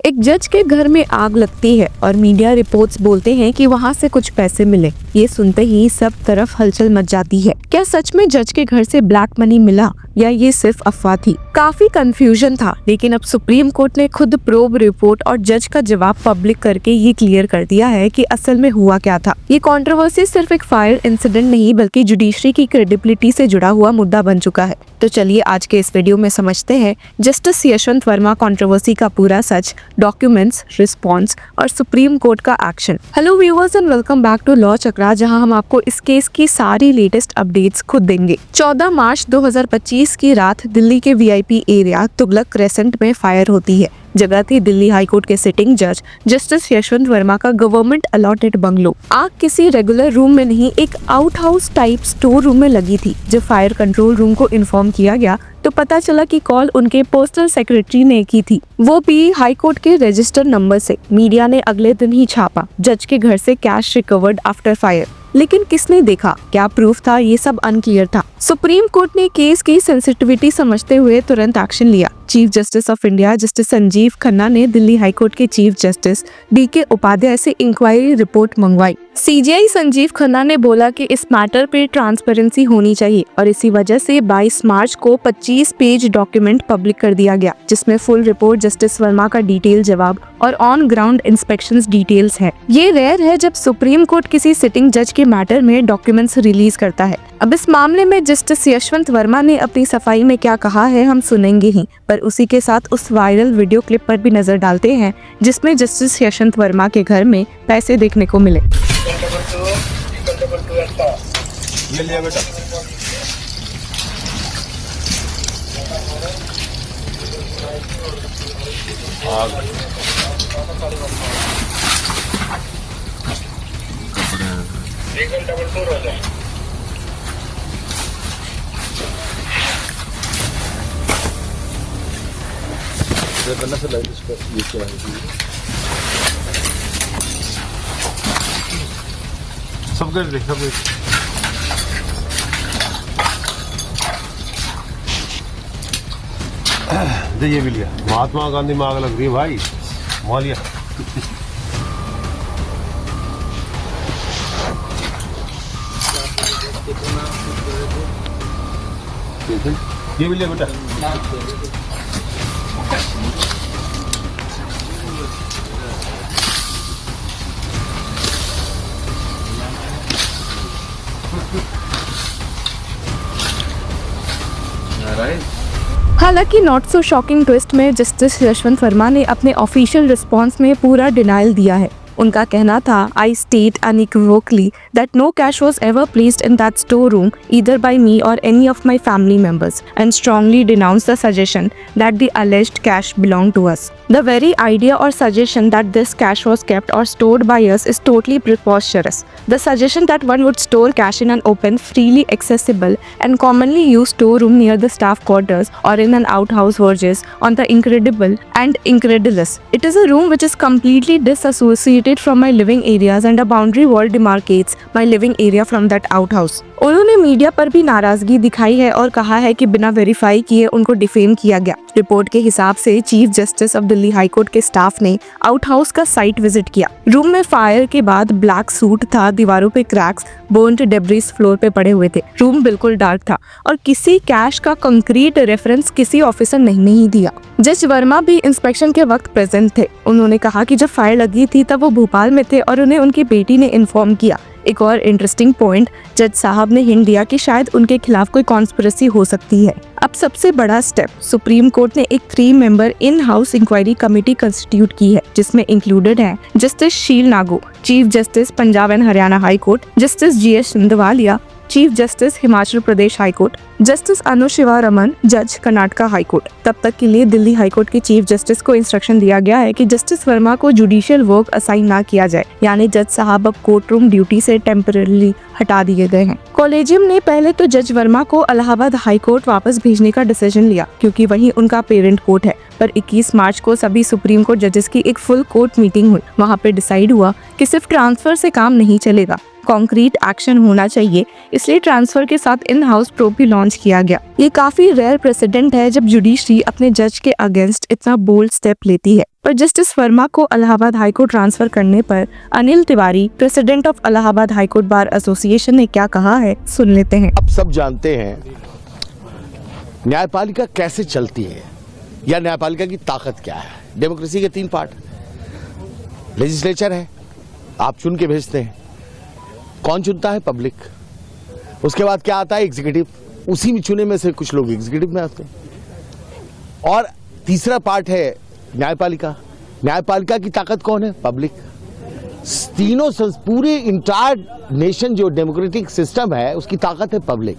एक जज के घर में आग लगती है और मीडिया रिपोर्ट्स बोलते हैं कि वहां से कुछ पैसे मिले। ये सुनते ही सब तरफ हलचल मच जाती है। क्या सच में जज के घर से ब्लैक मनी मिला या ये सिर्फ अफवाह थी? काफी कंफ्यूजन था, लेकिन अब सुप्रीम कोर्ट ने खुद प्रोब रिपोर्ट और जज का जवाब पब्लिक करके ये क्लियर कर दिया है कि असल में हुआ क्या था। ये कंट्रोवर्सी सिर्फ एक फायर इंसिडेंट नहीं बल्कि जुडिशरी की क्रेडिबिलिटी से जुड़ा हुआ मुद्दा बन चुका है। तो चलिए आज के इस वीडियो में समझते हैं जस्टिस यशवंत वर्मा कंट्रोवर्सी का पूरा सच, डॉक्यूमेंट्स, रिस्पॉन्स और सुप्रीम कोर्ट का action. Hello viewers and welcome back to law Chakra, जहां हम आपको इस केस की सारी लेटेस्ट अपडेट्स खुद देंगे। 14 मार्च 2025 की रात दिल्ली के वीआईपी एरिया तुगलक क्रेसेंट में फायर होती है। जगह थी दिल्ली हाई कोर्ट के सिटिंग जज जस्टिस यशवंत वर्मा का गवर्नमेंट अलॉटेड बंगलो। आग किसी रेगुलर रूम में नहीं, एक out house type store room में लगी थी। जब फायर कंट्रोल रूम को इन्फॉर्म किया गया तो पता चला कि कॉल उनके पर्सनल सेक्रेटरी ने की थी, वो भी हाई कोर्ट के रजिस्टर नंबर से। मीडिया ने अगले दिन ही छापा, जज के घर से कैश रिकवर्ड आफ्टर फायर। लेकिन किसने देखा, क्या प्रूफ था, ये सब अनक्लियर था। सुप्रीम कोर्ट ने केस की सेंसिटिविटी समझते हुए तुरंत एक्शन लिया। Chief justice of India justice Sanjeev Khanna ने दिल्ली हाई कोर्ट के चीफ जस्टिस DK उपाध्याय से इंक्वायरी रिपोर्ट मंगवाई। CJI संजीव खन्ना ने बोला कि इस मैटर पे ट्रांसपेरेंसी होनी चाहिए और इसी वजह से 22 मार्च को 25 पेज डॉक्यूमेंट पब्लिक कर दिया गया, जिसमें फुल रिपोर्ट, जस्टिस वर्मा का डिटेल जवाब और ऑन ग्राउंड इंस्पेक्शंस डिटेल्स है। ये रेयर है जब सुप्रीम कोर्ट किसी सिटिंग जज के मैटर में डॉक्यूमेंट्स रिलीज करता है। अब इस मामले में जस्टिस यशवंत वर्मा ने अपनी सफाई में क्या कहा है हम सुनेंगे ही, पर उसी के साथ उस वायरल वीडियो क्लिप पर भी नजर डालते हैं जिसमें जस्टिस यशवंत वर्मा के घर में पैसे देखने को मिले। ये लिया बेटा। से लाइट इसको ये क्या है, सब कर देखा ये भी लिया। महात्मा गांधी में आग लग रही है भाई, लिया। ये भी लिया बेटा। हालांकि नॉट सो शॉकिंग ट्विस्ट में जस्टिस यशवंत वर्मा ने अपने ऑफिशियल रिस्पॉन्स में पूरा डिनायल दिया है। उनका कहना था, I state unequivocally that no cash was ever placed in that storeroom either by me or any of my family members and strongly denounce the suggestion that the alleged cash belonged to us. The very idea or suggestion that this cash was kept or stored by us is totally preposterous. The suggestion that one would store cash in an open, freely accessible and commonly used storeroom near the staff quarters or in an outhouse verges on the incredible and incredulous. It is a room which is completely disassociated from my living areas and a boundary wall demarcates my living area from that outhouse. उन्होंने media पर भी नाराजगी दिखाई है और कहा है कि बिना वेरीफाई किए उनको डिफेम किया गया। रिपोर्ट के हिसाब से chief justice of Delhi high court के स्टाफ ने आउट हाउस का साइट विजिट किया। रूम में फायर के बाद ब्लैक सूट था, दीवारों पे क्रैक्स, बर्न्ड डेब्रिस फ्लोर पे पड़े हुए थे। रूम बिल्कुल डार्क था और किसी कैश का कंक्रीट रेफरेंस किसी ऑफिसर ने नहीं दिया। जज वर्मा भी इंस्पेक्शन के वक्त प्रेजेंट थे। उन्होंने कहा कि जब फायर लगी थी तब वो भोपाल में थे और उन्हें उनकी बेटी ने इन्फॉर्म किया। एक और इंटरेस्टिंग पॉइंट, जज साहब ने हिंट दिया कि शायद उनके खिलाफ कोई कॉन्स्पिरेसी हो सकती है। अब सबसे बड़ा स्टेप, सुप्रीम कोर्ट ने एक 3 member in house inquiry committee constitute की है, जिसमें इंक्लूडेड है justice Sheel Nagu, chief justice Punjab and Haryana high court, justice GS Sandhawalia, chief justice Himachal Pradesh high court, justice Anushiva Raman, जज कर्नाटका हाई कोर्ट। तब तक के लिए दिल्ली हाई कोर्ट के चीफ जस्टिस को इंस्ट्रक्शन दिया गया है कि जस्टिस वर्मा को जुडिशियल वर्क असाइन ना किया जाए, यानी जज साहब अब कोर्ट रूम ड्यूटी से टेम्पररी हटा दिए गए हैं। कॉलेजियम ने पहले तो जज वर्मा को इलाहाबाद हाई कोर्ट वापस भेजने का डिसीजन लिया, क्योंकि वही उनका पेरेंट कोर्ट है। पर 21 मार्च को सभी सुप्रीम कोर्ट जजेस की एक फुल कोर्ट मीटिंग हुई। वहाँ पे डिसाइड हुआ कि सिर्फ ट्रांसफर से काम नहीं चलेगा, कॉन्क्रीट एक्शन होना चाहिए, इसलिए ट्रांसफर के साथ इन हाउस प्रोब भी लॉन्च किया गया। ये काफी रेयर प्रेसिडेंट है जब जुडिशरी अपने जज के अगेंस्ट इतना बोल्ड स्टेप लेती है। पर जस्टिस वर्मा को इलाहाबाद हाई कोर्ट ट्रांसफर करने पर Anil Tiwari, president of Allahabad high court bar association ने क्या कहा है, सुन लेते हैं। आप सब जानते हैं न्यायपालिका कैसे चलती है या न्यायपालिका की ताकत क्या है। डेमोक्रेसी के 3 पार्ट, लेजिस्लेचर है, आप चुन के भेजते हैं, कौन चुनता है? पब्लिक। उसके बाद क्या आता है? एग्जीक्यूटिव, उसी में चुने में से कुछ लोग एग्जीक्यूटिव में आते हैं। और तीसरा पार्ट है न्यायपालिका। न्यायपालिका की ताकत कौन है? पब्लिक। तीनों पूरे इंटायर नेशन जो डेमोक्रेटिक सिस्टम है उसकी ताकत है पब्लिक।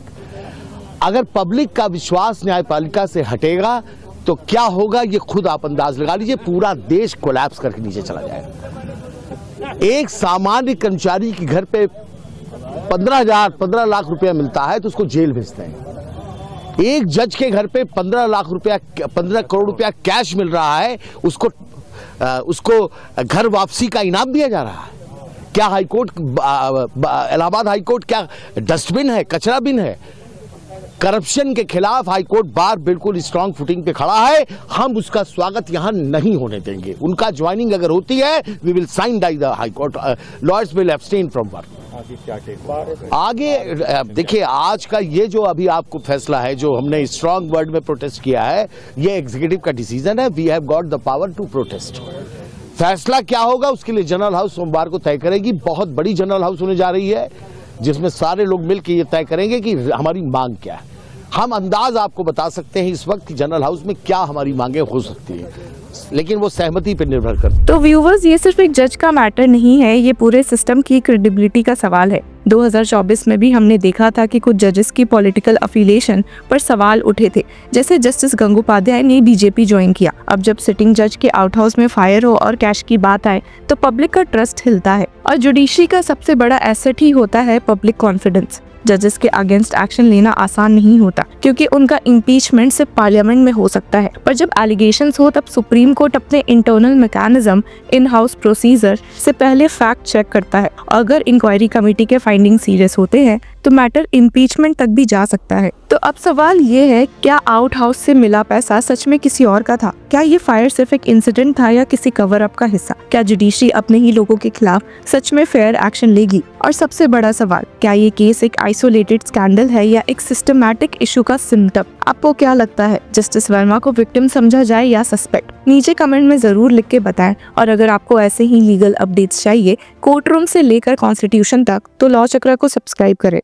अगर पब्लिक का विश्वास न्यायपालिका से हटेगा तो क्या होगा ये खुद आप अंदाज लगा लीजिए, पूरा देश कोलैप्स करके नीचे चला जाएगा। एक सामान्य कर्मचारी के घर पे 15 लाख रुपया मिलता है तो उसको जेल भेजते हैं। एक जज के घर पे 15 करोड़ रुपया कैश मिल रहा है, उसको घर वापसी का इनाम दिया जा रहा है। क्या हाईकोर्ट, इलाहाबाद हाईकोर्ट क्या डस्टबिन है, कचरा बिन है? करप्शन के खिलाफ हाईकोर्ट बार बिल्कुल स्ट्रांग फुटिंग पे खड़ा है। हम उसका स्वागत यहां नहीं होने देंगे। उनका ज्वाइनिंग अगर होती है, we will sine die the High Court, lawyers will abstain from work. आगे देखिए, आज का ये जो अभी आपको फैसला है, जो हमने स्ट्रांग वर्ड में प्रोटेस्ट किया है, ये एग्जीक्यूटिव का डिसीजन है। We have got the power to protest. फैसला क्या होगा उसके लिए जनरल हाउस सोमवार को तय करेगी। बहुत बड़ी जनरल हाउस होने जा रही है जिसमें सारे लोग मिलकर ये तय करेंगे कि हमारी मांग क्या है। हम अंदाज आपको बता सकते हैं इस वक्त जनरल हाउस में क्या हमारी मांगे हो सकती है, लेकिन वो सहमति पर निर्भर करती है। तो व्यूवर्स, ये सिर्फ एक जज का मैटर नहीं है, ये पूरे सिस्टम की क्रेडिबिलिटी का सवाल है। 2024 में भी हमने देखा था कि कुछ जजेस की पॉलिटिकल अफिलिएशन पर सवाल उठे थे। जैसे जस्टिस गंगोपाध्याय ने बीजेपी ज्वाइन किया। अब जब सिटिंग जज के आउट हाउस में फायर हो और कैश की बात आए तो पब्लिक का ट्रस्ट हिलता है। और जुडिशरी का सबसे बड़ा एसेट ही होता है पब्लिक कॉन्फिडेंस। जजेस के अगेंस्ट एक्शन लेना आसान नहीं होता क्योंकि उनका इम्पीचमेंट सिर्फ पार्लियामेंट में हो सकता है। पर जब एलिगेशंस हो तब सुप्रीम कोर्ट अपने internal mechanism, in house procedure से पहले फैक्ट चेक करता है। अगर इंक्वायरी कमेटी के फाइंडिंग सीरियस होते हैं तो मैटर इम्पीचमेंट तक भी जा सकता है। तो अब सवाल ये है, क्या आउट हाउस से मिला पैसा सच में किसी और का था? क्या ये फायर सिर्फ एक इंसिडेंट था या किसी कवर अप का हिस्सा? क्या जुडिशरी अपने ही लोगों के खिलाफ सच में फेयर एक्शन लेगी? और सबसे बड़ा सवाल, क्या ये केस एक आइसोलेटेड स्कैंडल है या एक सिस्टमैटिक इशू का सिम्टम? आपको क्या लगता है, जस्टिस वर्मा को विक्टिम समझा जाए या सस्पेक्ट? नीचे कमेंट में जरूर लिख के बताएं। और अगर आपको ऐसे ही लीगल अपडेट्स चाहिए कोर्ट रूम से लेकर कॉन्स्टिट्यूशन तक, तो लॉ चक्र को सब्सक्राइब करें।